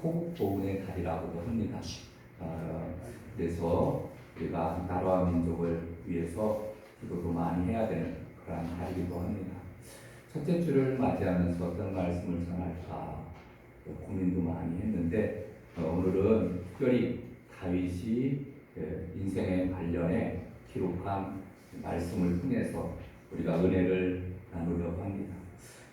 포국보훈의 달이라고도 합니다. 그래서 우리가 나라와 민족을 위해서 기도도 많이 해야 되는 그런 달이기도 합니다. 첫째 주를 맞이하면서 어떤 말씀을 전할까 고민도 많이 했는데 오늘은 특별히 다윗이 인생의 관련해 기록한 말씀을 통해서 우리가 은혜를 나누려고 합니다.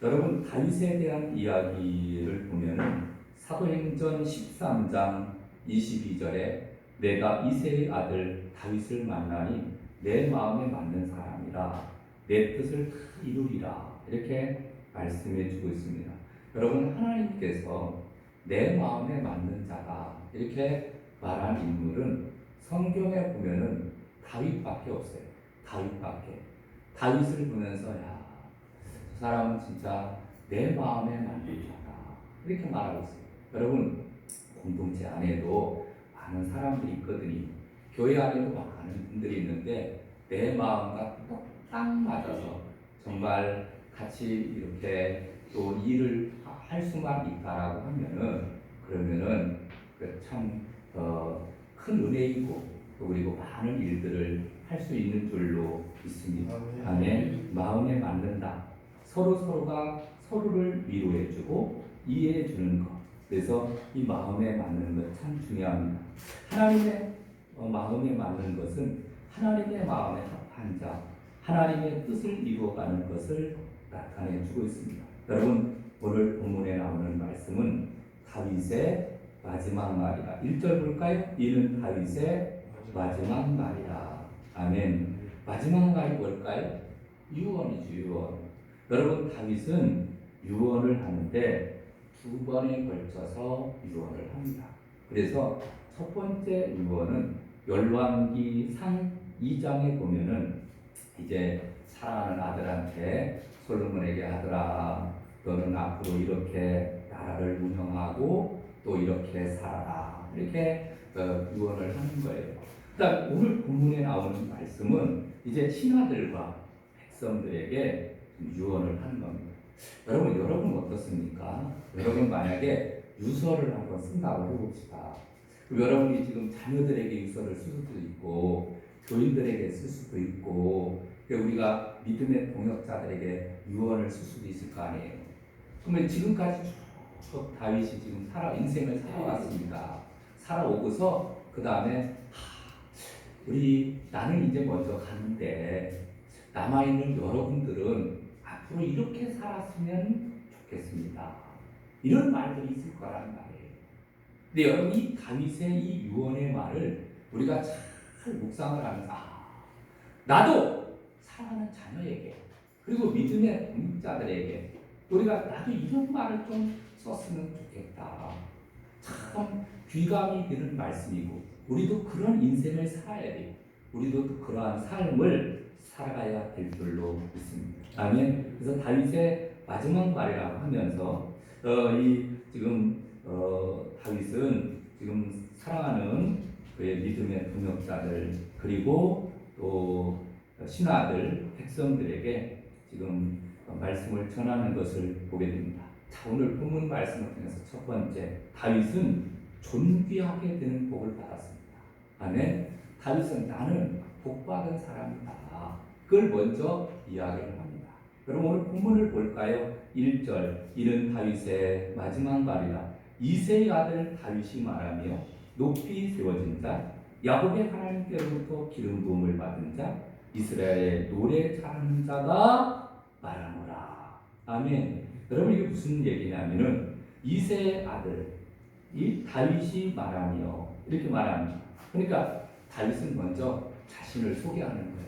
여러분, 다윗에 대한 이야기를 보면은 사도행전 13장 22절에 내가 이새의 아들 다윗을 만나니 내 마음에 맞는 사람이라 내 뜻을 다 이루리라 이렇게 말씀해 주고 있습니다. 여러분, 하나님께서 내 마음에 맞는 자다 이렇게 말한 인물은 성경에 보면은 다윗밖에 없어요. 다윗을 보면서 저 사람은 진짜 내 마음에 맞는 자다 이렇게 말하고 있어요. 여러분, 공동체 안에도 많은 사람들이 있거든요. 교회 안에도 많은 분들이 있는데 내 마음과 딱 맞아서 정말 같이 이렇게 또 일을 할 수만 있다라고 하면은 그러면은 참 큰 은혜이고 또 그리고 많은 일들을 할 수 있는 줄로 믿습니다. 아멘. 마음에 맞는다. 서로가 서로를 위로해주고 이해해주는 것. 그래서 이 마음에 맞는 것 참 중요합니다. 하나님의 마음에 맞는 것은 하나님의 마음에 합한 자, 하나님의 뜻을 이루어가는 것을 나타내주고 있습니다. 여러분, 오늘 본문에 나오는 말씀은 다윗의 마지막 말이다. 1절 볼까요? 이는 다윗의 마지막 말이다. 아멘. 마지막 말이 뭘까요? 유언이죠, 유언. 여러분, 다윗은 유언을 하는데 두 번에 걸쳐서 유언을 합니다. 그래서 첫 번째 유언은 열왕기상 2장에 보면은 이제 사랑하는 아들한테 솔로몬에게 아들아 너는 앞으로 이렇게 나라를 운영하고 또 이렇게 살아라 이렇게 유언을 하는 거예요. 그다음 오늘 본문에 나오는 말씀은 이제 신하들과 백성들에게 유언을 하는 겁니다. 여러분 어떻습니까? 여러분 만약에 유서를 한번 쓴다고 해봅시다. 여러분이 지금 자녀들에게 유서를 쓸 수도 있고 교인들에게 쓸 수도 있고 우리가 믿음의 동역자들에게 유언을 쓸 수도 있을 거 아니에요. 그러면 지금까지 쭉 다윗이 지금 인생을 살아왔습니다. 살아오고서 그 다음에 나는 이제 먼저 가는데 남아있는 여러분들은 앞으로 이렇게 살았으면 좋겠습니다. 이런 말들이 있을 거란 말이에요. 근데 여러분, 이 다윗의 이 유언의 말을 우리가 잘 묵상을 하면서 나도 사랑하는 자녀에게 그리고 믿음의 동역자들에게 우리가 나도 이런 말을 좀 썼으면 좋겠다. 참 귀감이 드는 말씀이고 우리도 그런 인생을 살아야 돼요. 우리도 또 그러한 삶을 살아가야 될 줄로 믿습니다. 아멘. 그래서 다윗의 마지막 말이라고 하면서 다윗은 지금 사랑하는 그의 믿음의 동역자들 그리고 또 신하들 백성들에게 지금 말씀을 전하는 것을 보게 됩니다. 자, 오늘 본문 말씀을 통해서 첫 번째, 다윗은 존귀하게 되는 복을 받았습니다. 아멘. 다윗은 나는 복받은 사람이다. 그걸 먼저 이야기를 합니다. 여러분, 오늘 본문을 볼까요? 1절, 이는 다윗의 마지막 말이라. 이새의 아들 다윗이 말하며 높이 세워진 자, 야곱의 하나님께로부터 기름 부음을 받은 자, 이스라엘의 노래 잘하는 자가 말하노라. 아멘. 여러분, 이게 무슨 얘기냐면은 이새의 아들 이 다윗이 말하며 이렇게 말합니다. 그러니까 다윗은 먼저 자신을 소개하는 거예요.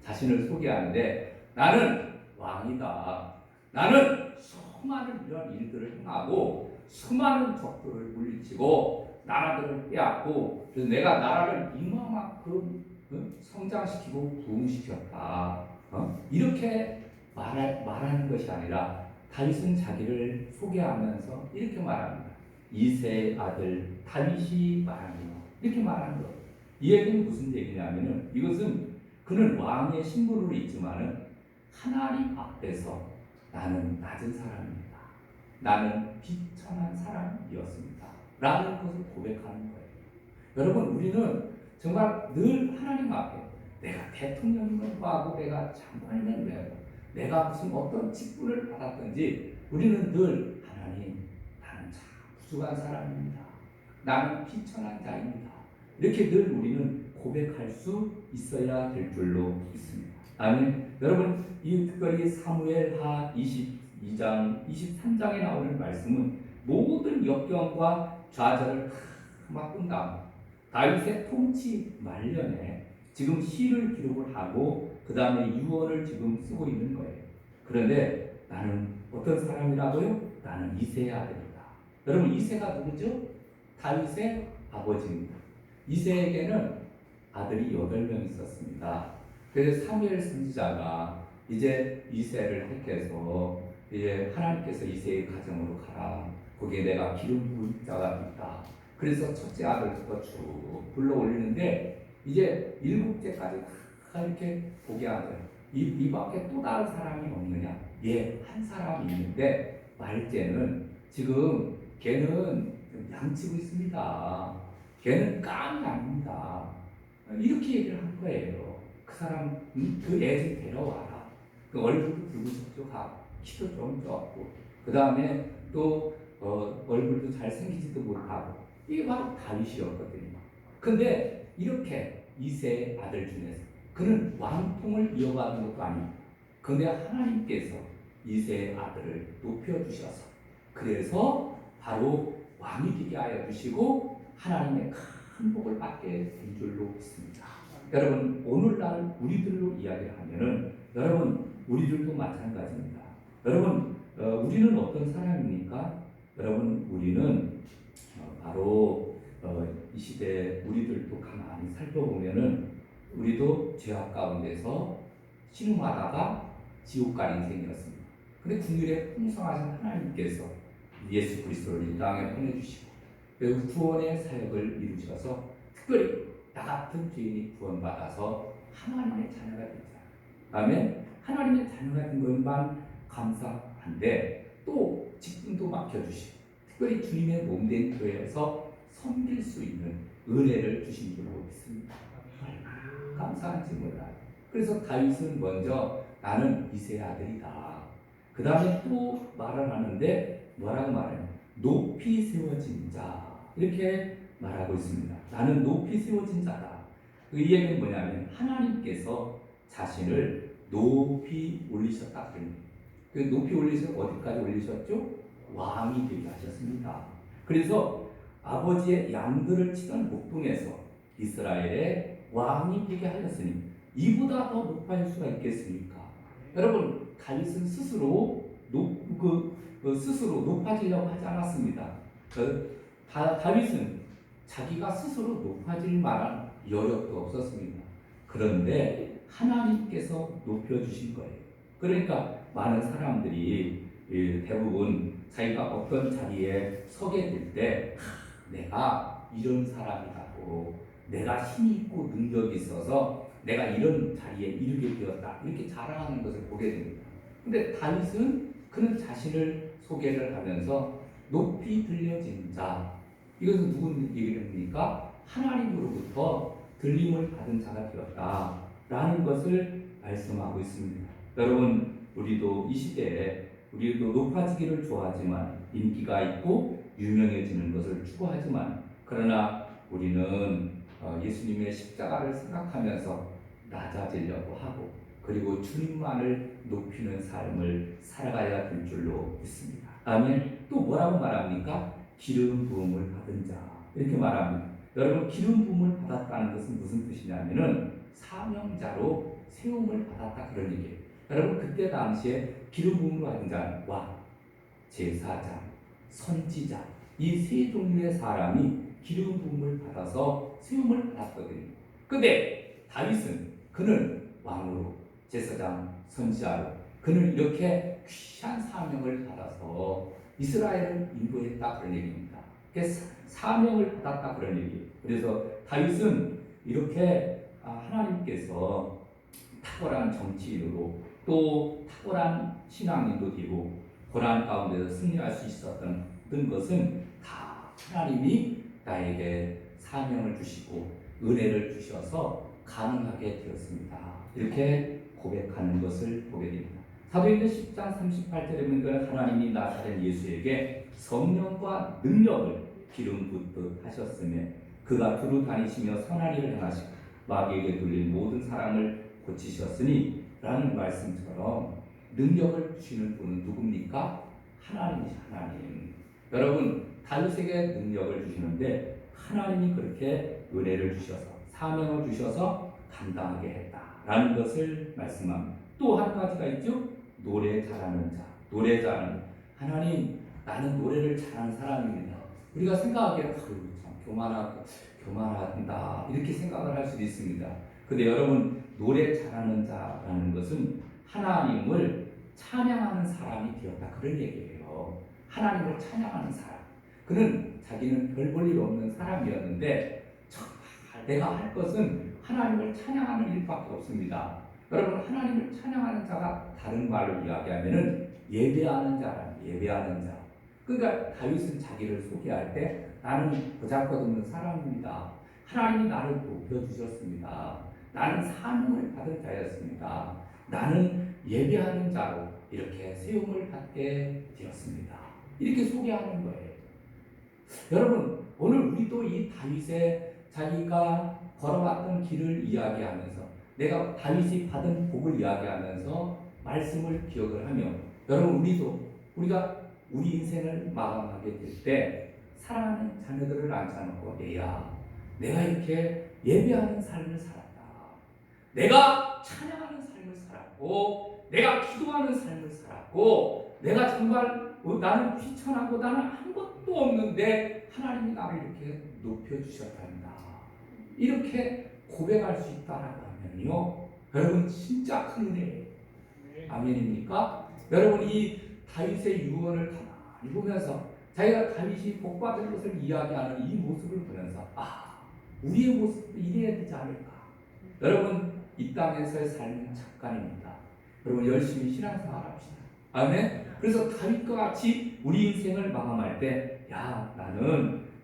자신을 소개하는데 나는 왕이다. 나는 수많은 이런 일들을 행하고 수많은 적들을 물리치고 나라들을 빼앗고 그래서 내가 나라를 이만큼 성장시키고 부흥시켰다. 이렇게 말하는 것이 아니라 다윗은 자기를 소개하면서 이렇게 말합니다. 이새의 아들 다윗이 말하며 이렇게 말하는 거예요. 이 얘기는 무슨 얘기냐면은 이것은 그는 왕의 신분으로 있지만은 하나님 앞에서 나는 낮은 사람입니다. 나는 비천한 사람이었습니다. 라는 것을 고백하는 거예요. 여러분, 우리는 정말 늘 하나님 앞에 내가 대통령이면 뭐하고 내가 장관이면 뭐하고 내가 무슨 어떤 직분을 받았든지 우리는 늘 하나님, 나는 참 부족한 사람입니다. 나는 비천한 자입니다. 이렇게 늘 우리는 고백할 수 있어야 될 줄로 믿습니다. 아멘. 여러분, 이 특별히 사무엘하 22장, 23장에 나오는 말씀은 모든 역경과 좌절을 다 막은 다음 다윗의 통치 말년에 지금 시를 기록을 하고 그 다음에 유언을 지금 쓰고 있는 거예요. 그런데 나는 어떤 사람이라고요? 나는 이새의 아들이다. 여러분, 이새가 누구죠? 다윗의 아버지입니다. 이새에게는 아들이 8명 있었습니다. 그래서 사무엘 선지자가 이제 이새를 택해서 이제 하나님께서 이새의 가정으로 가라. 거기에 내가 기름 부은 자가 있다. 그래서 첫째 아들부터 쭉 불러 올리는데 이제 7째까지 다 이렇게 보게 하죠. 이 밖에 또 다른 사람이 없느냐? 예, 한 사람이 있는데 말째는 지금 걔는 양치고 있습니다. 걔는 깜이 아닙니다. 이렇게 얘기를 한 거예요. 그 사람, 그 애 좀 데려와라. 그 얼굴도 붉고 촉촉하고 키도 좀 적고 그 다음에 또 얼굴도 잘생기지도 못하고 이게 바로 다윗이었거든요. 근데 이렇게 이새의 아들 중에서 그는 왕통을 이어가는 것도 아닙니다. 근데 하나님께서 이새의 아들을 높여주셔서 그래서 바로 왕이 되게 하여 주시고 하나님의 큰 복을 받게 된 줄로 믿습니다. 여러분, 오늘날 우리들로 이야기하면은 여러분, 우리들도 마찬가지입니다. 여러분, 우리는 어떤 사람입니까? 여러분, 우리는 바로 이 시대 우리들도 가만히 살펴보면은 우리도 죄악 가운데서 신음하다가 지옥 갈 인생이었습니다. 근데 국률에 풍성하신 하나님께서 예수 그리스도를 이 땅에 보내주시고 그리고 구원의 사역을 이루셔서 특별히 나 같은 죄인이 구원받아서 하나님의 자녀가 됐잖아요. 아멘. 하나님의 자녀가 된 것만 감사한데 또 직분도 맡겨주시고 특별히 주님의 몸된 교회에서 섬길 수 있는 은혜를 주신 줄로 믿습니다. 감사한지 몰라요. 그래서 다윗은 먼저 나는 이새의 아들이다. 그 다음에 또 말을 하는데 뭐라고 말해요? 높이 세워진 자 이렇게 말하고 있습니다. 나는 높이 세워진 자다. 이 얘기는 뭐냐면 하나님께서 자신을 높이 올리셨다. 그 높이 올리셔서 어디까지 올리셨죠? 왕이 되게 하셨습니다. 그래서 아버지의 양들을 치던 목동에서 이스라엘의 왕이 되게 하셨으니 이보다 더 높아질 수가 있겠습니까? 여러분, 다윗은 스스로 스스로 높아지려고 하지 않았습니다. 다윗은 자기가 스스로 높아질 만한 여력도 없었습니다. 그런데 하나님께서 높여주신 거예요. 그러니까 많은 사람들이 대부분 자기가 어떤 자리에 서게 될 때 내가 이런 사람이라고 내가 힘이 있고 능력이 있어서 내가 이런 자리에 이르게 되었다 이렇게 자랑하는 것을 보게 됩니다. 근데 다윗은 그는 자신을 소개를 하면서 높이 들려진 자 이것은 누구 얘기입니까? 하나님으로부터 들림을 받은 자가 되었다라는 것을 말씀하고 있습니다. 여러분, 우리도 이 시대에 우리도 높아지기를 좋아하지만 인기가 있고 유명해지는 것을 추구하지만 그러나 우리는 예수님의 십자가를 생각하면서 낮아지려고 하고 그리고 주님만을 높이는 삶을 살아가야 될 줄로 믿습니다. 아멘. 또 뭐라고 말합니까? 기름 부음을 받은 자 이렇게 말합니다. 여러분, 기름 부음을 받았다는 것은 무슨 뜻이냐면은 사명자로 세움을 받았다 그런 얘기예요. 여러분, 그때 당시에 기름 부음을 받은 자는 왕, 제사장, 선지자 이 세 종류의 사람이 기름 부음을 받아서 세움을 받았거든요. 근데 다윗은 그는 왕으로 제사장, 선지자로 그는 이렇게 귀한 사명을 받아서 이스라엘을 인도했다 그런 얘기입니다. 사명을 받았다 그런 얘기예요. 그래서 다윗은 이렇게 하나님께서 탁월한 정치인으로 또 탁월한 신앙인도 되고 고난 가운데서 승리할 수 있었던 것은 다 하나님이 나에게 사명을 주시고 은혜를 주셔서 가능하게 되었습니다. 이렇게 고백하는 것을 보게 됩니다. 사도행전 10장 38절에 보니까 하나님이 나사렛 예수에게 성령과 능력을 기름 붓듯 하셨으며 그가 두루 다니시며 선한 일을 행하시고 마귀에게 돌린 모든 사람을 고치셨으니 라는 말씀처럼 능력을 주시는 분은 누굽니까? 하나님이죠. 하나님. 여러분, 다윗에게 능력을 주시는데 하나님이 그렇게 은혜를 주셔서 사명을 주셔서 감당하게 했다라는 것을 말씀합니다. 또 한 가지가 있죠. 노래 잘하는 자. 노래 잘하는 하나님, 나는 노래를 잘하는 사람입니다. 우리가 생각하기에 참 교만하다 이렇게 생각을 할 수도 있습니다. 근데 여러분, 노래 잘하는 자라는 것은 하나님을 찬양하는 사람이 되었다 그런 얘기예요. 하나님을 찬양하는 사람. 그는 자기는 별 볼 일 없는 사람이었는데 정말 내가 할 것은 하나님을 찬양하는 일밖에 없습니다. 여러분, 하나님을 찬양하는 자가 다른 말로 이야기하면은 예배하는 자라. 예배하는 자. 그러니까 다윗은 자기를 소개할 때 나는 보잘것없는 사람입니다. 하나님이 나를 높여주셨습니다. 나는 사명을 받은 자였습니다. 나는 예배하는 자로 이렇게 세움을 받게 되었습니다. 이렇게 소개하는 거예요. 여러분, 오늘 우리도 이 다윗의 자기가 걸어왔던 길을 이야기하면서 내가 다윗이 받은 복을 이야기하면서 말씀을 기억을 하며 여러분, 우리가 우리 인생을 마감하게 될 때 사랑하는 자녀들을 앉혀놓고 내가 이렇게 예배하는 삶을 살았다. 내가 찬양하는 삶을 살았고 내가 기도하는 삶을 살았고 내가 정말 나는 귀천하고 나는 아무것도 없는데 하나님이 나를 이렇게 높여주셨단다. 이렇게 고백할 수 있다라면요, 여러분 진짜 큰 은혜예요. 아멘입니까? 여러분, 이 다윗의 유언을 가만히 보면서 자기가 다윗이 복받은 것을 이야기하는 이 모습을 보면서 우리의 모습도 이래야 되지 않을까. 여러분, 이 땅에서의 삶은 잠깐입니다. 여러분, 열심히 신앙생활 합시다. 아멘. 그래서 다윗과 같이 우리 인생을 마감할 때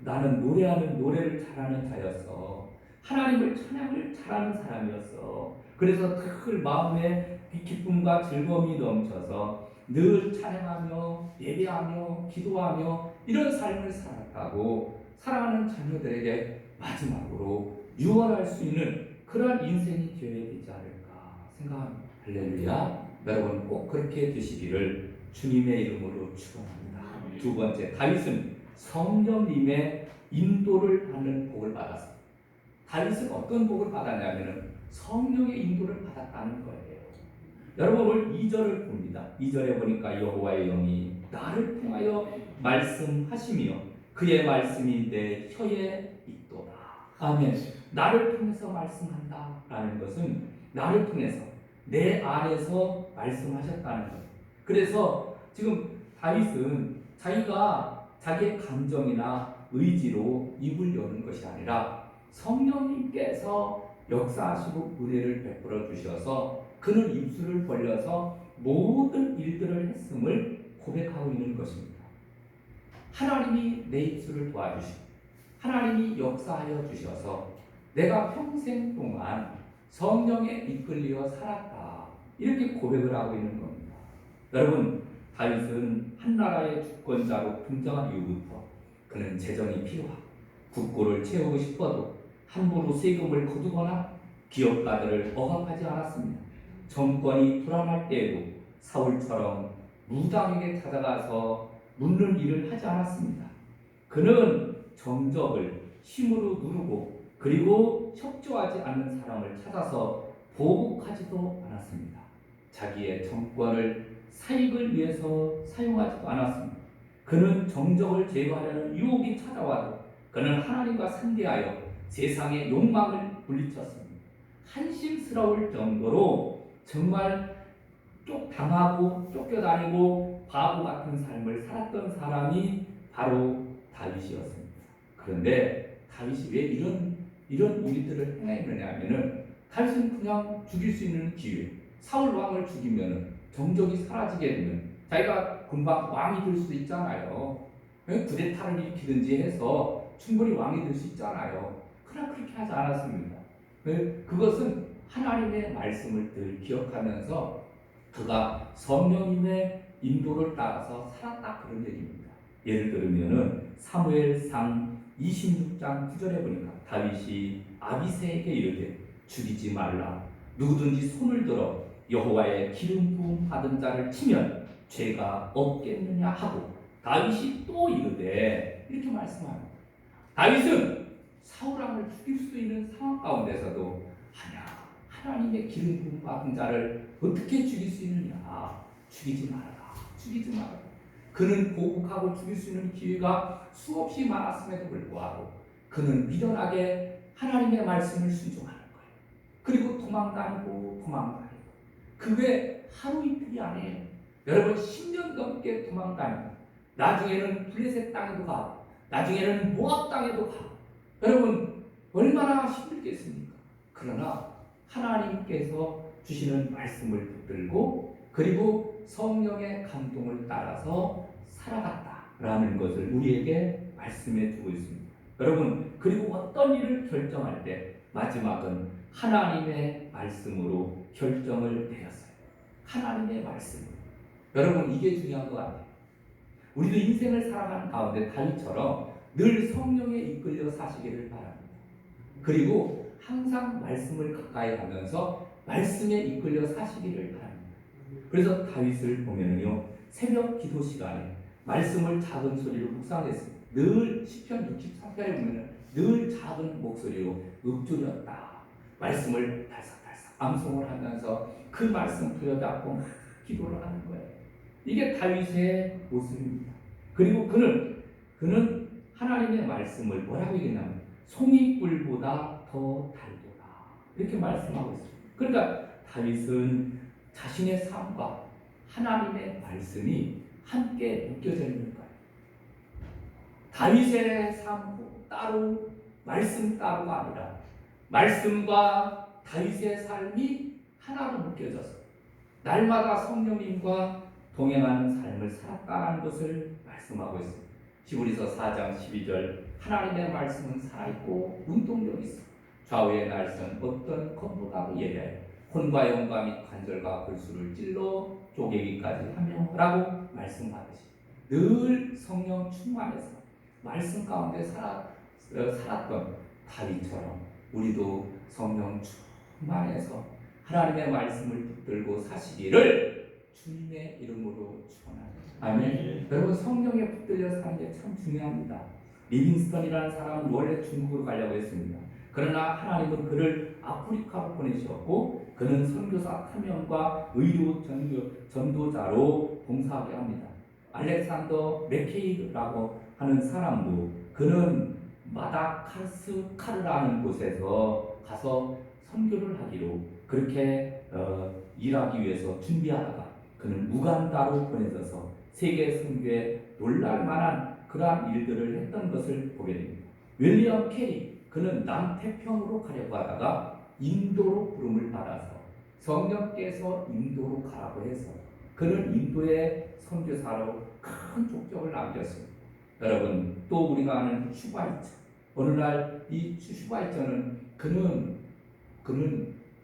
나는 노래를 잘하는 자였어. 하나님을 찬양을 잘하는 사람이었어. 그래서 늘 마음에 기쁨과 즐거움이 넘쳐서 늘 찬양하며 예배하며 기도하며 이런 삶을 살았다고 사랑하는 자녀들에게 마지막으로 유언할 수 있는 그런 인생이 되어야 되지 않을까 생각합니다. 할렐루야. 여러분 꼭 그렇게 되시기를 주님의 이름으로 축원합니다. 두 번째, 다윗은 성령님의 인도를 받는 복을 받았습니다. 다윗은 어떤 복을 받았냐면 성령의 인도를 받았다는 거예요. 여러분, 오늘 2절을 봅니다. 2절에 보니까 여호와의 영이 나를 통하여 말씀하시며 그의 말씀이 내 혀에 있도다. 아멘. 나를 통해서 말씀한다 라는 것은 나를 통해서 내 안에서 말씀하셨다는 거예요. 그래서 지금 다윗은 자기가 자기의 감정이나 의지로 입을 여는 것이 아니라 성령님께서 역사하시고 은혜를 베풀어 주셔서 그는 입술을 벌려서 모든 일들을 했음을 고백하고 있는 것입니다. 하나님이 내 입술을 도와주시고 하나님이 역사하여 주셔서 내가 평생 동안 성령에 이끌려 살았다. 이렇게 고백을 하고 있는 겁니다. 여러분, 다윗은 한 나라의 주권자로 등장한 이후부터 그는 재정이 필요하고 국고를 채우고 싶어도 함부로 세금을 거두거나 기업가들을 억압하지 않았습니다. 정권이 불안할 때에도 사울처럼 무당에게 찾아가서 묻는 일을 하지 않았습니다. 그는 정적을 힘으로 누르고 그리고 협조하지 않는 사람을 찾아서 보복하지도 않았습니다. 자기의 정권을 사익을 위해서 사용하지도 않았습니다. 그는 정적을 제거하려는 유혹이 찾아와도 그는 하나님과 상대하여 세상의 욕망을 물리쳤습니다. 한심스러울 정도로 정말 당하고 쫓겨다니고 바보 같은 삶을 살았던 사람이 바로 다윗이었습니다. 그런데 다윗이 왜 이런 일들을 행했느냐 하면은 다윗은 그냥 죽일 수 있는 기회, 사울 왕을 죽이면은 정적이 사라지게 되면 자기가 금방 왕이 될 수도 있잖아요. 구데타를 일으키든지 해서 충분히 왕이 될 수 있잖아요. 그러나 그렇게 하지 않았습니다. 그것은 하나님의 말씀을 늘 기억하면서 그가 성령님의 인도를 따라서 살았다, 그런 얘기입니다. 예를 들면은 사무엘상 26장 9절에 보니까 다윗이 아비새에게 이르되 죽이지 말라. 누구든지 손을 들어 여호와의 기름 부음 받은 자를 치면 죄가 없겠느냐 하고, 다윗이 또 이르되, 이렇게 말씀합니다. 다윗은 사울왕을 죽일 수 있는 상황 가운데서도 하나님의 기름 부음 받은 자를 어떻게 죽일 수 있느냐? 죽이지 말아라. 죽이지 말아라. 그는 보복하고 죽일 수 있는 기회가 수없이 많았음에도 불구하고 그는 미련하게 하나님의 말씀을 순종하는 거예요. 그리고 도망다니고. 그게 하루 이틀이 아니에요. 여러분, 10년 넘게 도망다니고 나중에는 블레셋 땅에도 가고 나중에는 모압 땅에도 가고, 여러분 얼마나 힘들겠습니까? 그러나 하나님께서 주시는 말씀을 붙들고 그리고 성령의 감동을 따라서 살아갔다라는 것을 우리에게 말씀해 주고 있습니다. 여러분, 그리고 어떤 일을 결정할 때 마지막은 하나님의 말씀으로 결정을 내렸어요. 하나님의 말씀으로. 여러분, 이게 중요한 것 같아요. 우리도 인생을 살아가는 가운데 다윗처럼 늘 성령에 이끌려 사시기를 바랍니다. 그리고 항상 말씀을 가까이 하면서 말씀에 이끌려 사시기를 바랍니다. 그래서 다윗을 보면요, 새벽 기도 시간에 말씀을 작은 소리로 묵상했습니다. 늘 시편 63편에 보면 늘 작은 목소리로 읊조렸다. 말씀을 달싹달싹 암송을 하면서 그 말씀 부여잡고 막 기도를 하는 거예요. 이게 다윗의 모습입니다. 그리고 그는 하나님의 말씀을 뭐라고 얘기했냐면 송이꿀보다 더 달도다, 이렇게 말씀하고 있습니다. 그러니까 다윗은 자신의 삶과 하나님의 말씀이 함께 묶여져 있는 거예요. 다윗의 삶도 따로, 말씀 따로가 아니라 말씀과 다윗의 삶이 하나로 묶여져서 날마다 성령님과 동행하는 삶을 살았다는 것을 말씀하고 있습니다. 히브리서 4장 12절, 하나님의 말씀은 살아있고 운동력이 있어 좌우의 날선 어떤 검보다도 예리하여 혼과 영과 및 관절과 골수를 찔러 쪼개기까지 하며 라고 말씀하듯이 늘 성령 충만해서 말씀 가운데 살았던 다윗처럼 우리도 성령 충만해서 하나님의 말씀을 붙들고 사시기를 주님의 이름으로 축원합니다. 아멘. 여러분, 성령에 붙들려 사는 게 참 중요합니다. 리빙스턴이라는 사람은 원래 중국으로 가려고 했습니다. 그러나 하나님은 그를 아프리카로 보내셨고 그는 선교사 사명과 의료 전도자로 봉사하게 합니다. 알렉산더 맥케이라고 하는 사람도 그는 마다가스카르라는 곳에서 가서 선교를 하기로 그렇게 일하기 위해서 준비하다가 그는 우간다로 보내져서 세계 선교에 놀랄만한 그러한 일들을 했던 것을 보게 됩니다. 윌리엄 캐리, 그는 남태평으로 가려고 하다가 인도로 부름을 받아서 성령께서 인도로 가라고 해서 그는 인도의 선교사로 큰 족적을 남겼습니다. 여러분, 또 우리가 아는 슈바이처, 어느 날 이 슈바이처는 그는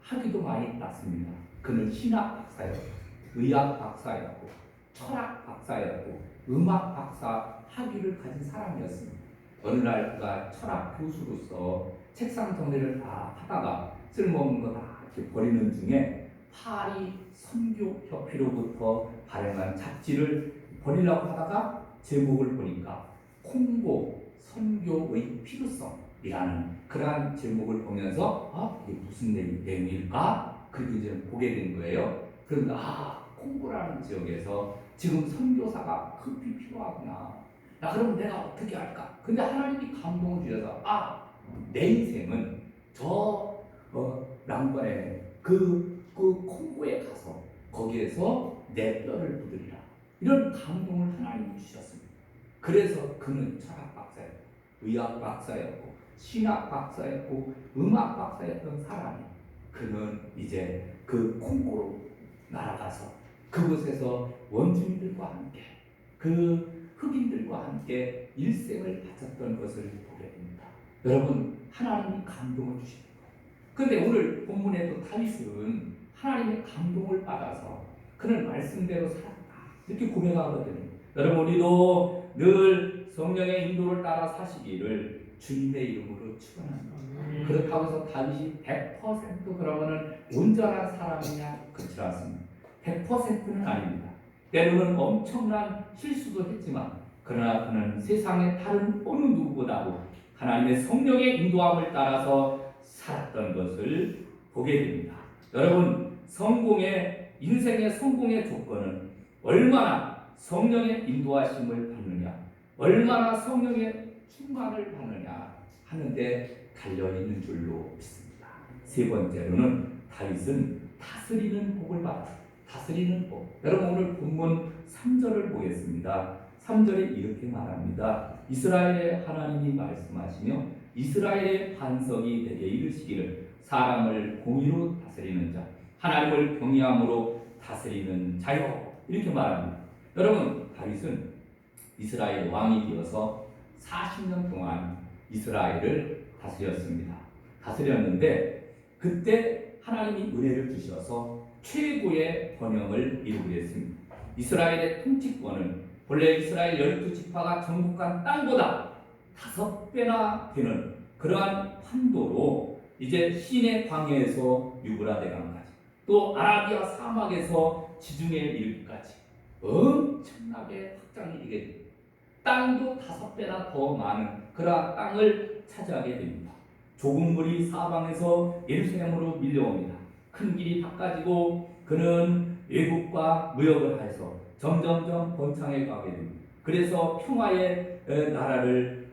학위도 많이 땄습니다. 그는 신학 박사였고 의학 박사였고 철학 박사였고 음악 박사 학위를 가진 사람이었습니다. 어느 날 그가 철학 교수로서 책상 정리를 다 하다가 쓸모없는 거 다 이렇게 버리는 중에 파리 선교협회로부터 발행한 잡지를 버리려고 하다가 제목을 보니까 콩고 선교의 필요성이라는 그러한 제목을 보면서 이게 무슨 내용일까? 그렇게 이제 보게 된 거예요. 그런데 콩고라는 지역에서 지금 선교사가 급히 필요하구나. 그럼 내가 어떻게 할까? 근데 하나님이 감동을 주셔서 내 인생은 저 랑관에 그 콩고에 가서 거기에서 내 뼈를 부들이라, 이런 감동을 하나님이 주셨습니다. 그래서 그는 철학 박사였고 의학 박사였고 신학 박사였고 음악 박사였던 사람이 그는 이제 그 콩고로 날아가서 그곳에서 원주민들과 함께 그 흑인들과 함께 일생을 바쳤던 것을 보게 됩니다. 여러분, 하나님이 감동을 주십니다. 그런데 오늘 본문에도 다윗은 하나님의 감동을 받아서 그는 말씀대로 살았다 이렇게 고백하거든요. 여러분, 우리도 늘 성령의 인도를 따라 사시기를 주님의 이름으로 축원합니다. 그렇다고 해서 다윗이 100% 그러면은 온전한 사람이냐? 그렇지 않습니다. 100%는 아닙니다. 때로는 엄청난 실수도 했지만 그러나 그는 세상의 다른 어느 누구보다도 하나님의 성령의 인도함을 따라서 살았던 것을 보게 됩니다. 여러분, 인생의 성공의 조건은 얼마나 성령의 인도하심을 받느냐, 얼마나 성령의 충만을 받느냐 하는데 달려있는 줄로 믿습니다. 세 번째로는 다윗은 다스리는 복을 받았습니다. 다스리는 복. 여러분, 오늘 본문 3절을 보겠습니다. 3절에 이렇게 말합니다. 이스라엘의 하나님이 말씀하시며 이스라엘의 반석이 되게 이르시기를 사람을 공의로 다스리는 자, 하나님을 경외함으로 다스리는 자요, 이렇게 말합니다. 여러분, 다윗은 이스라엘 왕이 되어서 40년 동안 이스라엘을 다스렸는데 그때 하나님이 은혜를 주셔서 최고의 번영을 이루게 됐습니다. 이스라엘의 통치권은 본래 이스라엘 12지파가 정복한 땅보다 5배나 되는 그러한 판도로 이제 시내 광야에서 유브라데 강까지 또 아라비아 사막에서 지중해 이르기까지 엄청나게 확장이 되게 됩니다. 땅도 5배나 더 많은 그러한 땅을 차지하게 됩니다. 좁은 물이 사방에서 예루살렘으로 밀려옵니다. 큰 길이 바꿔지고 그는 외국과 무역을 해서 점점점 번창해 가게 됩니다. 그래서 평화의 나라를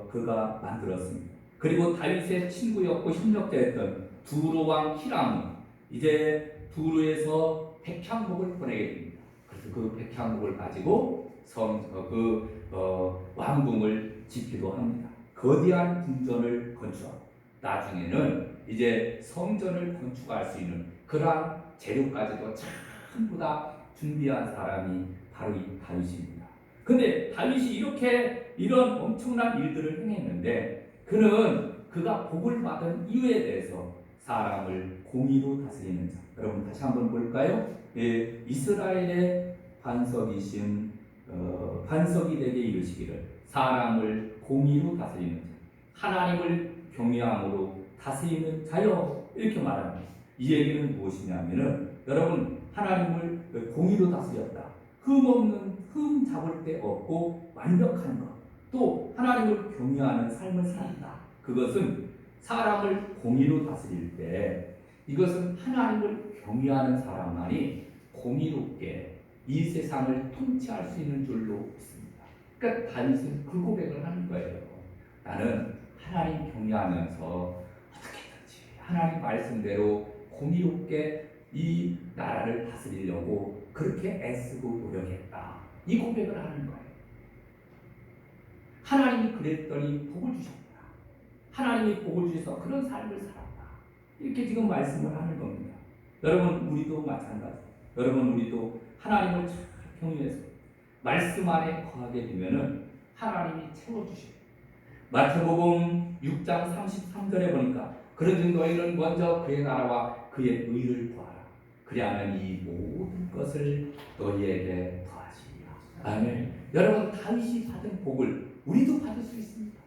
그가 만들었습니다. 그리고 다윗의 친구였고 협력자였던 두루 왕 히람은 이제 두루에서 백향목을 보내게 됩니다. 그래서 그 백향목을 가지고 왕궁을 짓기도 합니다. 거대한 궁전을 건축하고 나중에는 이제 성전을 건축할 수 있는 그러한 재료까지도 전부 다 준비한 사람이 바로 이 다윗입니다. 근데 다윗이 이런 엄청난 일들을 행했는데 그가 복을 받은 이유에 대해서 사람을 공의로 다스리는 자. 여러분 다시 한번 볼까요? 이스라엘의 반석이 되게 이르시기를 사람을 공의로 다스리는 자, 하나님을 경외함으로 다스리는 자요, 이렇게 말합니다. 이 얘기는 무엇이냐면은 여러분, 하나님을 공의로 다스렸다. 흠 잡을 데 없고 완벽한 것. 또 하나님을 경외하는 삶을 산다. 그것은 사람을 공의로 다스릴 때 이것은 하나님을 경외하는 사람만이 공의롭게 이 세상을 통치할 수 있는 줄로 믿습니다. 그러니까 다윗은 그 고백을 하는 거예요. 나는 하나님 경외하면서 어떻게든지 하나님 말씀대로 공의롭게 이 나라를 다스리려고 그렇게 애쓰고 노력했다. 이 고백을 하는 거예요. 하나님이 그랬더니 복을 주셨다. 하나님이 복을 주셔서 그런 삶을 살았다. 이렇게 지금 말씀을 하는 겁니다. 여러분, 우리도 마찬가지. 여러분, 우리도 하나님을 잘 경외해서 말씀 안에 거하게 되면은 하나님이 채워주시고, 마태복음 6장 33절에 보니까 그러든 너희는 먼저 그의 나라와 그의 의를 구하라. 그리하면 이 모든 것을 너희에게 더하시리라. 아멘. 여러분, 다윗이 받은 복을 우리도 받을 수 있습니다.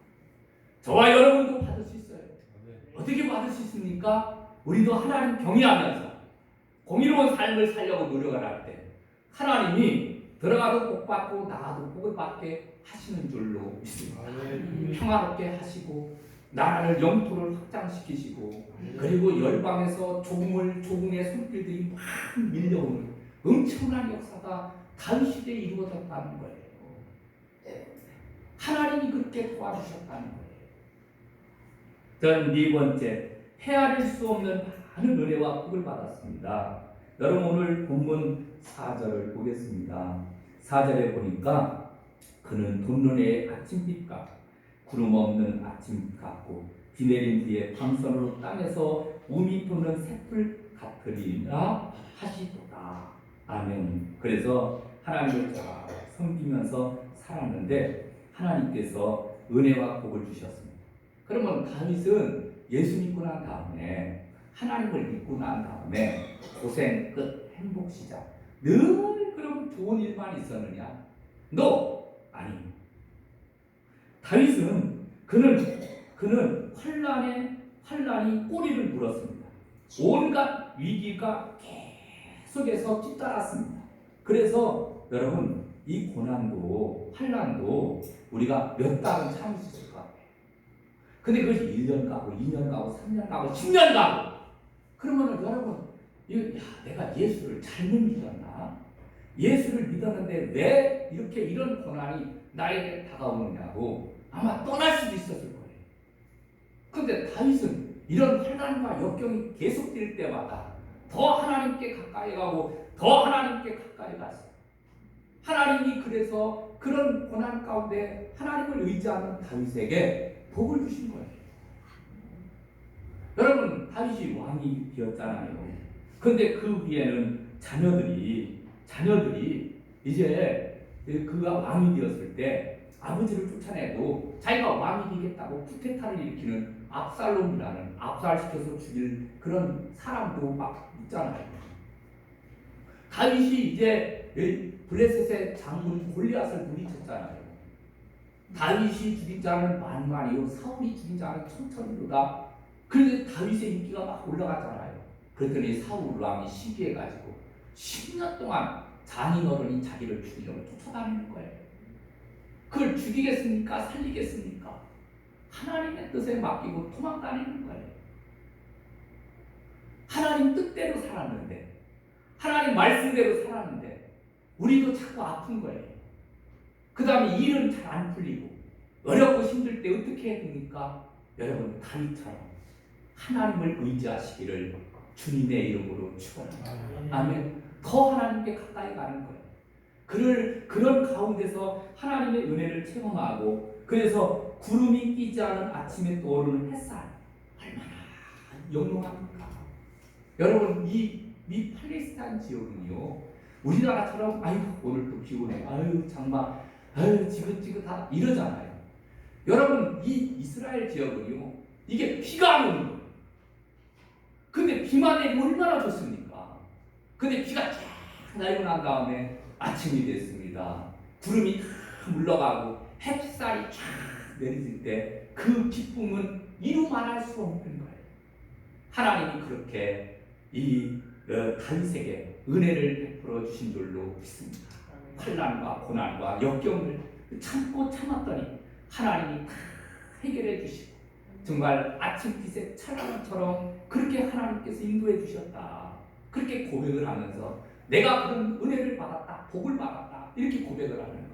저와 여러분도 받을 수 있어요. 어떻게 받을 수 있습니까? 우리도 하나님 경외하면서 공의로운 삶을 살려고 노력을 할 때 하나님이 들어가도 복 받고 나가도 복을 받게 하시는 줄로 믿습니다. 평화롭게 하시고 나라를 영토를 확장시키시고 그리고 열방에서 조공의 손길들이 막 밀려오는 엄청난 역사가 다윗 시대에 이루어졌다는 거예요. 하나님이 그렇게 도와주셨다는 거예요. 저는 네 번째, 헤아릴 수 없는 많은 은혜와 복을 받았습니다. 여러분, 오늘 본문 4절을 보겠습니다. 4절에 보니까 그는 돋는 아침빛 같고 구름 없는 아침빛 같고 비 내린 뒤에 광선으로 땅에서 우미 도는 샘불 같으리라 하시도다. 아멘. 그래서 하나님을 잘 섬기면서 살았는데 하나님께서 은혜와 복을 주셨습니다. 그러면 다윗은 예수 믿고 난 다음에, 하나님을 믿고 난 다음에 고생 끝 행복 시작, 늘 그럼 좋은 일만 있었느냐? 아니. 다윗은 그는 환란이 꼬리를 물었습니다. 온갖 위기가 계속해서 뒤따랐습니다. 그래서 여러분, 이 고난도 환란도 우리가 몇 달은 참을 수 있을 것 같아요. 근데 그것이 1년 가고 2년 가고 3년 가고 10년 가고, 그러면은 여러분, 내가 예수를 잘못 믿었나? 예수를 믿었는데 왜 이렇게 이런 고난이 나에게 다가오느냐고 아마 떠날 수도 있었을 거예요. 그런데 다윗은 이런 환난과 역경이 계속될 때마다 더 하나님께 가까이 가고 더 하나님께 가까이 갔어요. 하나님이 그래서 그런 고난 가운데 하나님을 의지하는 다윗에게 복을 주신 거예요. 여러분, 다윗이 왕이 되었잖아요. 그런데 그 위에는 자녀들이 이제 그가 왕이 되었을 때 아버지를 쫓아내고 자기가 왕이 되겠다고 쿠데타를 일으키는 압살롬이라는, 압살시켜서 죽일 그런 사람도 막 있잖아요. 다윗이 이제 블레셋의 장군 골리앗을 물리쳤잖아요. 다윗이 죽인 자는 만만이요 사울이 죽인 자는 천천이로다. 그런데 다윗의 인기가 막 올라갔잖아요. 그랬더니 사울 왕이 시기해가지고 10년 동안 장인어른이 자기를 죽이려고 쫓아다니는 거예요. 그걸 죽이겠습니까? 살리겠습니까? 하나님의 뜻에 맡기고 도망다니는 거예요. 하나님 뜻대로 살았는데, 하나님 말씀대로 살았는데 우리도 자꾸 아픈 거예요. 그 다음에 일은 잘 안 풀리고 어렵고 힘들 때 어떻게 해야 됩니까? 여러분, 다윗처럼 하나님을 의지하시기를 주님의 이름으로 축원합니다. 아멘. 더 하나님께 가까이 가는 거예요. 그런 가운데서 하나님의 은혜를 체험하고, 그래서 구름이 끼지 않은 아침에 떠오르는 햇살, 얼마나 영롱합니까? 여러분, 이 팔레스타인 지역은요, 우리나라처럼 오늘 또 비 오네, 장마, 지긋지긋하다 이러잖아요. 여러분, 이 이스라엘 지역은요, 이게 비가 안 오는 거예요. 근데 비만 내리면 얼마나 좋습니까? 근데 비가 쫙 내리고 난 다음에 아침이 됐습니다. 구름이 다 물러가고 햇살이 쫙 내리실 때 그 기쁨은 이루 말할 수 없는 거예요. 하나님이 그렇게 이 다윗에게 은혜를 베풀어 주신 줄로 믿습니다. 환난과 고난과 역경을 참고 참았더니 하나님이 다 해결해 주시고, 정말 아침빛의 찰나처럼 그렇게 하나님께서 인도해 주셨다. 그렇게 고백을 하면서 내가 그런 은혜를 받았다, 복을 받았다, 이렇게 고백을 하는 것.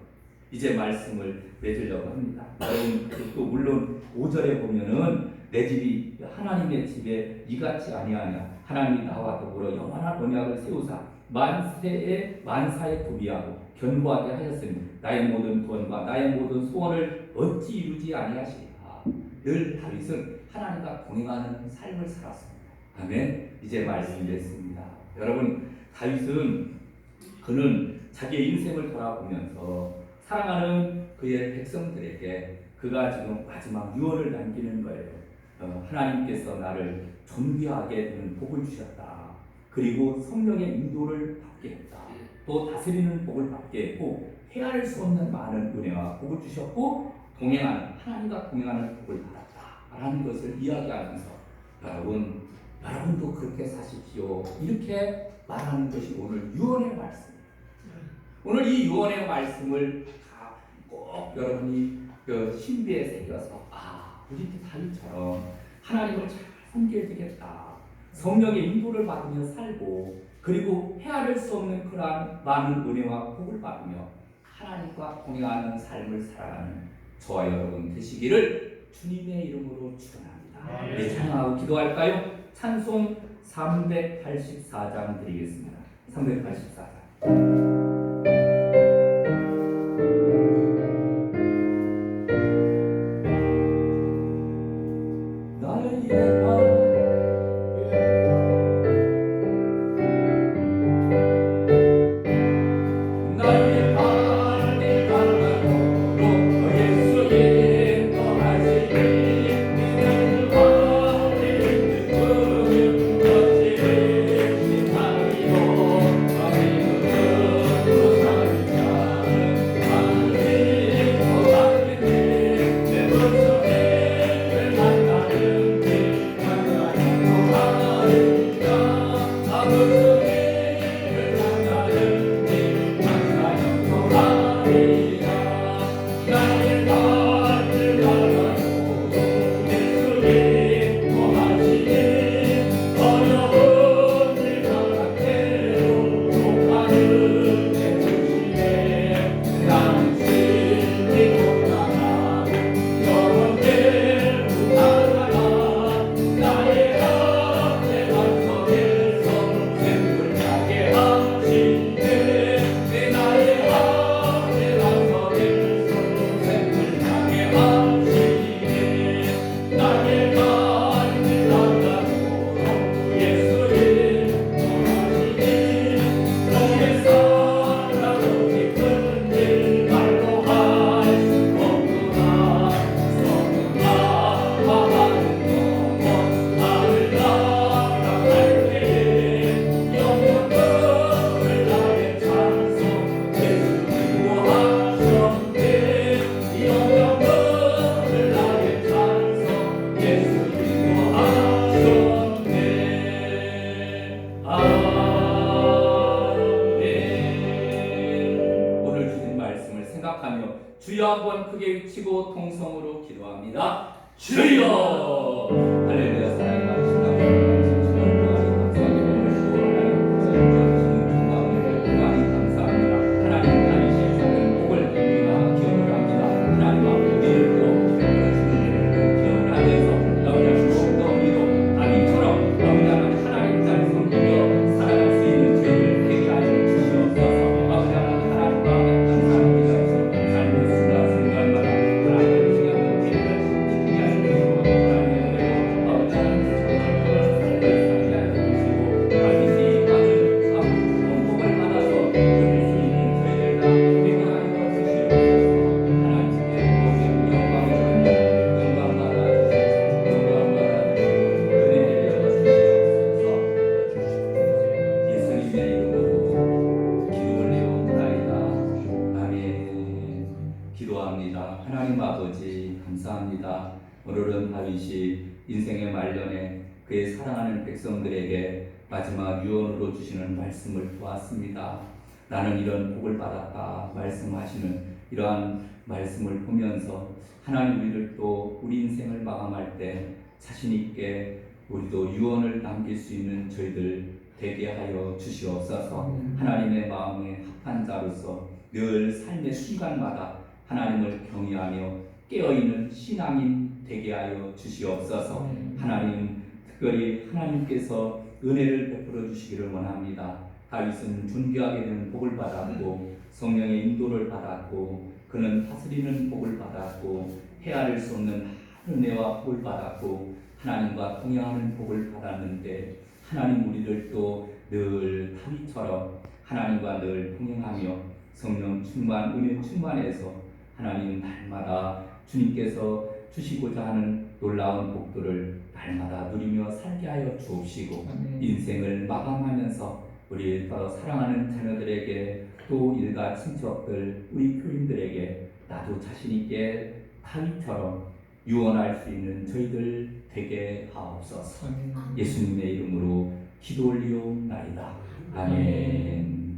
이제 말씀을 맺으려고 합니다. 여러분, 또 물론 5절에 보면은 내 집이 하나님의 집에 이같이 아니하냐, 하나님이 나와 더불어 영원한 언약을 세우사 만사에 구비하고 견고하게 하였으니 나의 모든 구원과 나의 모든 소원을 어찌 이루지 아니하시리까. 늘 다윗은 하나님과 동행하는 삶을 살았습니다. 아멘. 이제 말씀 맺습니다. 여러분, 다윗은 그는 자기의 인생을 돌아보면서 사랑하는 그의 백성들에게 그가 지금 마지막 유언을 남기는 거예요. 하나님께서 나를 존귀하게 되는 복을 주셨다. 그리고 성령의 인도를 받게 했다. 또 다스리는 복을 받게 했고, 헤아릴 수 없는 많은 은혜와 복을 주셨고, 하나님과 동행하는 복을 받았다 라는 것을 이야기하면서 여러분도 그렇게 사십시오, 이렇게 말하는 것이 오늘 유언의 말씀입니다. 오늘 이 유언의 말씀을 꼭 여러분이 신비에 새겨서 우리 다윗처럼 하나님을 잘 섬겨야 되겠다, 성령의 인도를 받으며 살고, 그리고 헤아릴 수 없는 그러한 많은 은혜와 복을 받으며 하나님과 동행하는 삶을 살아가는 저와 여러분 되시기를 주님의 이름으로 축원합니다. 네, 찬양하고 기도할까요? 찬송 384장 드리겠습니다. 384장. 나의 발이 갈라고 기도합니다. 주여! 할렐루야. 사랑이 많으신 하나님, 주님 동안이 감사하게 감사합니다. 하나님 다니실 주는 복을 우리가 기억을 합니다. 하나님 앞에 우리를 또 베풀어주는 기억을 하면서 아버지 또 우리도 다니처럼 아버지 하나님 잘 섬기며 살아갈 수 있는 죄를 되게 하여 주시옵소서. 아버지 하나님과 감사하는 기도에서 삶의 순간순간마다 하나님의 중요한 계획을 지키게 하여 주시고 하나님의 은혜로 아버지 하나님의 살게 하여 주시고 다윗이 받은 복을 받아서 누릴 수 있는 저희들 다 되게 하여 주시옵소서. 하나님께 모든 영광을 영광받아 은혜 내려 주시옵소서. 예수님의 이름으로 기도 올리옵나이다. 아멘. 기도합니다. 하나님 아버지 감사합니다. 오늘은 다윗이 인생의 말년에 그의 사랑하는 백성들에게 마지막 유언으로 주시는 말씀을 보았습니다. 나는 이런 복을 받았다 말씀하시는 이러한 말씀을 보면서 하나님 우리를 또 우리 인생을 마감할 때 자신 있게 우리도 유언을 남길 수 있는 저희들 되게 하여 주시옵소서. 하나님의 마음에 합한 자로서 늘 삶의 순간마다 하나님을 경외하며 깨어있는 신앙인 되게 하여 주시옵소서. 하나님 특별히 하나님께서 은혜를 베풀어 주시기를 원합니다. 다윗은 존귀하게 된 복을 받았고 성령의 인도를 받았고 그는 다스리는 복을 받았고 헤아릴 수 없는 은혜와 복을 받았고 하나님과 동행하는 복을 받았는데 하나님 우리를 또 늘 다윗처럼 하나님과 늘 동행하며 성령 충만 은혜 충만해서 하나님 날마다 주님께서 주시고자 하는 놀라운 복들을 날마다 누리며 살게 하여 주옵시고 인생을 마감하면서 우리 사랑하는 자녀들에게 또 일가 친척들 우리 교인들에게 나도 자신 있게 다윗처럼 유언할 수 있는 저희들 되게 하옵소서. 예수님의 이름으로 기도 올리옵나이다. 아멘.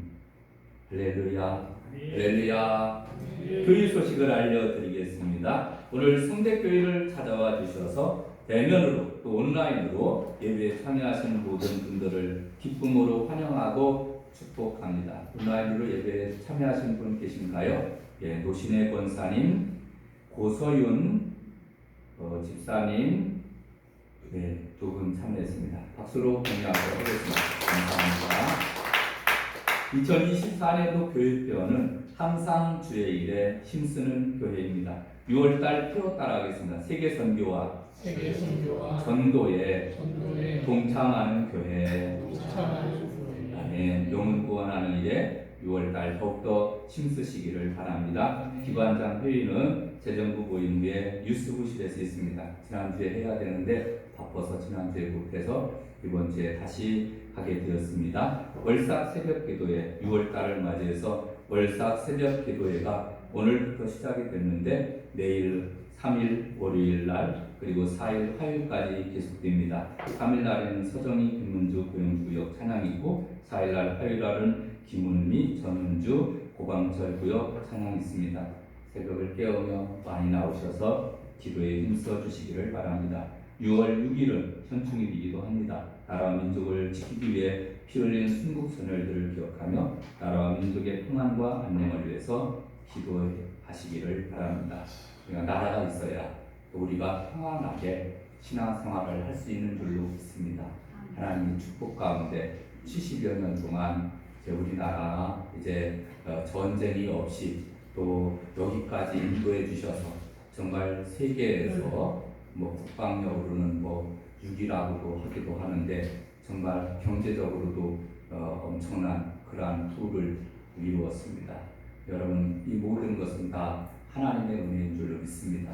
할렐루야. 할렐루야. 교회 소식을 알려드리겠습니다. 오늘 성대교회를 찾아와 주셔서 대면으로 또 온라인으로 예배에 참여하시는 모든 분들을 기쁨으로 환영하고 축복합니다. 온라인으로 예배에 참여하시는 분 계신가요? 예, 노신혜 권사님, 고서윤 집사님, 네, 두 분 참여했습니다. 박수로 공유하도록 하겠습니다. 감사합니다. 2024년도 교회표어는 항상 주의 일에 힘쓰는 교회입니다. 6월달 표어따라 하겠습니다. 세계선교와 전도에 동참하는 교회. 아멘. 영혼 구원하는 일에 6월달 더욱더 힘쓰시기를 바랍니다. 기관장 회의는 재정부 모임 후에 뉴스부실에서 있습니다. 지난주에 해야 되는데 바빠서 지난주에 못해서 이번 주에 다시 하게 되었습니다. 월삭 새벽 기도회 6월달을 맞이해서 월삭 새벽 기도회가 오늘부터 시작이 됐는데 내일 3일 월요일 날 그리고 4일 화요일까지 계속됩니다. 3일 날에는 서정희 김문주 고영구역 찬양이 있고 4일 날 화요일 날은 김은미 전은주 고방철 구역 찬양이 있습니다. 새벽을 깨우며 많이 나오셔서 기도에 힘써 주시기를 바랍니다. 6월 6일은 현충일이기도 합니다. 나라와 민족을 지키기 위해 피 흘린 순국 선열들을 기억하며 나라와 민족의 평안과 안녕을 위해서 기도하시기를 바랍니다. 그러니까 나라가 있어야 또 우리가 평안하게 신앙생활을 할 수 있는 줄로 믿습니다. 하나님의 축복 가운데 70여 년 동안 이제 우리나라 이제 전쟁이 없이 또 여기까지 인도해 주셔서 정말 세계에서 뭐 국방력으로는 뭐 6위라고도 하기도 하는데 정말 경제적으로도 엄청난 그러한 부를 이루었습니다. 여러분 이 모든 것은 다 하나님의 은혜인 줄로 믿습니다.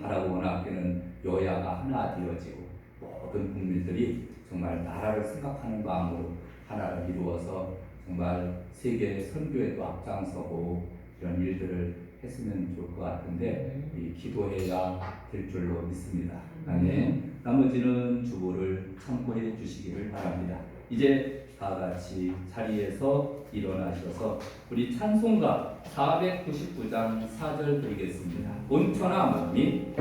바라고 원하기는 여야가 하나 되어지고 모든 국민들이 정말 나라를 생각하는 마음으로 하나를 이루어서 정말 세계 선교에도 앞장서고 이런 일들을 했으면 좋을 것 같은데 기도해야 될 줄로 믿습니다. 아멘. 나머지는 주보를 참고해 주시기를 바랍니다. 이제 다 같이 자리에서 일어나셔서 우리 찬송가 499장 4절 드리겠습니다. 온천하 만민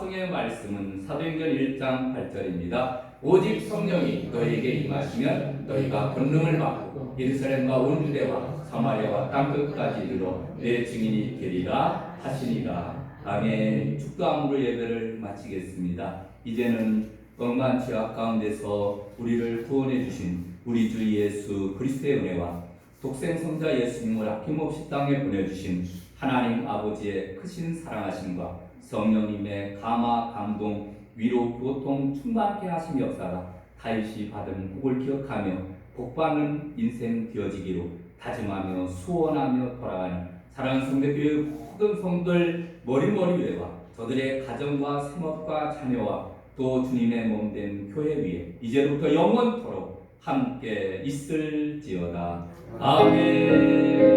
화성의 말씀은 사도행전 1장 8절입니다. 오직 성령이 너희에게 임하시면 너희가 권능을 받고 예루살렘과 온 유대와 사마리아와 땅끝까지 이르러 내 증인이 되리라 하시니라. 아멘. 축도함으로 예배를 마치겠습니다. 이제는 엉간 죄악 가운데서 우리를 구원해 주신 우리 주 예수 그리스도의 은혜와 독생 성자 예수님을 아낌없이 땅에 보내주신 하나님 아버지의 크신 사랑하심과 성령님의 감화, 감동, 위로, 교통 충만케 하심 역사가 다윗이 받은 복을 기억하며 복받는 인생 되어지기로 다짐하며 수원하며 돌아가는 사랑하는 성도교회 모든 성도들 머리머리 위에와 저들의 가정과 생업과 자녀와 또 주님의 몸된 교회 위에 이제부터 영원토록 함께 있을지어다. 아멘.